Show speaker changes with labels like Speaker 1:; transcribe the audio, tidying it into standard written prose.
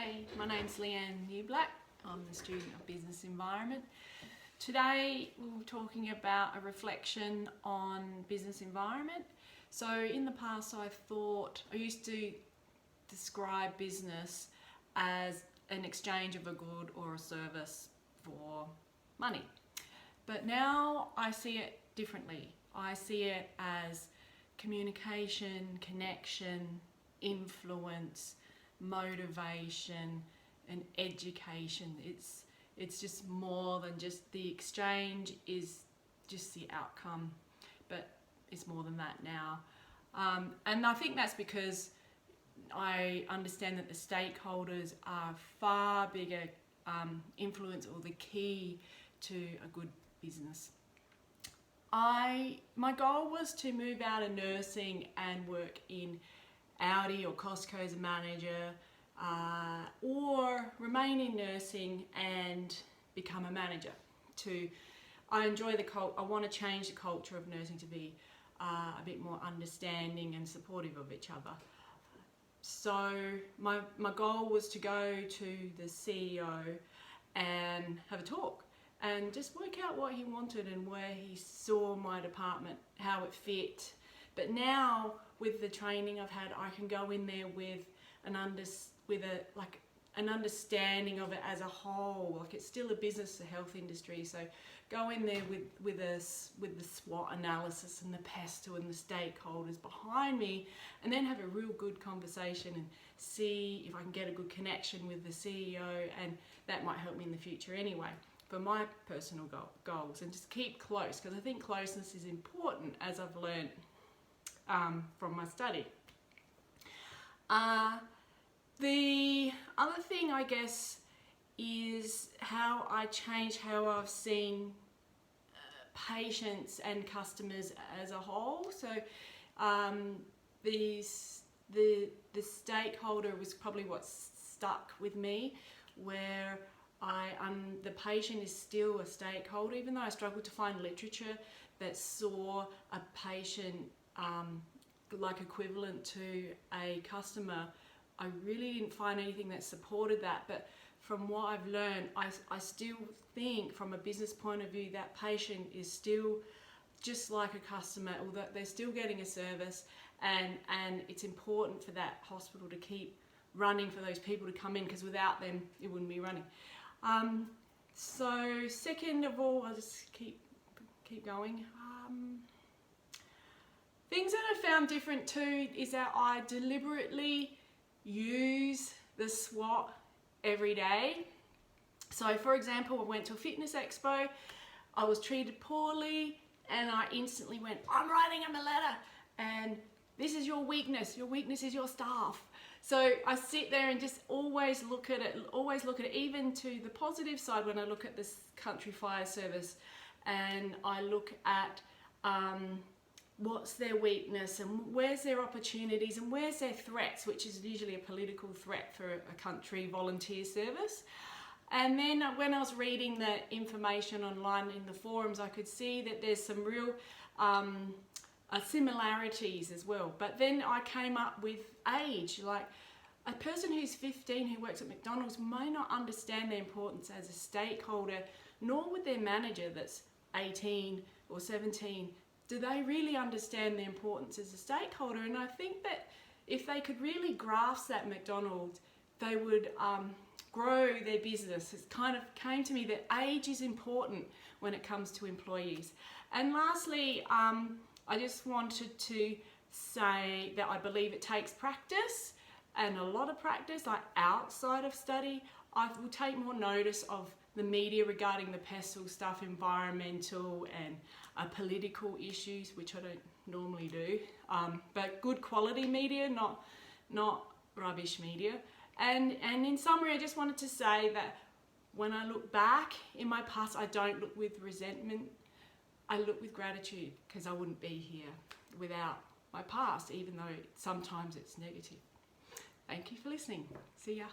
Speaker 1: Hi, my name's Leanne Newblack. I'm the student of Business Environment. Today we're talking about a reflection on business environment. So in the past I used to describe business as an exchange of a good or a service for money. But now I see it differently. I see it as communication, connection, influence, motivation and education. It's just more than just the exchange is just the outcome, but it's more than that now. And I think that's because I understand that the stakeholders are far bigger influence or the key to a good business. My goal was to move out of nursing and work in Audi or Costco as a manager, or remain in nursing and become a manager. I enjoy the I want to change the culture of nursing to be a bit more understanding and supportive of each other. So my goal was to go to the CEO and have a talk and just work out what he wanted and where he saw my department, how it fit. But now with the training I've had, I can go in there with an understanding of it as a whole. Like, it's still a business, a health industry. So go in there with the SWOT analysis and the PESTEL and the stakeholders behind me, and then have a real good conversation and see if I can get a good connection with the CEO, and that might help me in the future anyway for my personal goals. And just keep close, because I think closeness is important, as I've learned from my study. The other thing, I guess, is how I changed how I've seen patients and customers as a whole. So the stakeholder was probably what stuck with me, where the patient is still a stakeholder, even though I struggled to find literature that saw a patient like equivalent to a customer. I really didn't find anything that supported that, but from what I've learned, I still think from a business point of view that patient is still just like a customer, or that they're still getting a service, and it's important for that hospital to keep running, for those people to come in, because without them it wouldn't be running. So second of all, I'll just keep going. Things that I found different too is that I deliberately use the SWOT every day. So for example, I went to a fitness expo, I was treated poorly, and I instantly went, I'm writing him a letter, and this is your weakness is your staff. So I sit there and just always look at it, even to the positive side. When I look at this country fire service and I look at what's their weakness and where's their opportunities and where's their threats, which is usually a political threat for a country volunteer service. And then when I was reading the information online in the forums, I could see that there's some real similarities as well. But then I came up with age. Like, a person who's 15 who works at McDonald's may not understand their importance as a stakeholder, nor would their manager that's 18 or 17. Do they really understand the importance as a stakeholder? And I think that if they could really grasp that McDonald's, they would grow their business. It kind of came to me that age is important when it comes to employees. And lastly, I just wanted to say that I believe it takes practice, and a lot of practice, like outside of study. I will take more notice of the media regarding the PESTEL stuff, environmental and political issues, which I don't normally do, but good quality media, not rubbish media. And in summary, I just wanted to say that when I look back in my past, I don't look with resentment, I look with gratitude, because I wouldn't be here without my past, even though sometimes it's negative. Thank you for listening. See ya.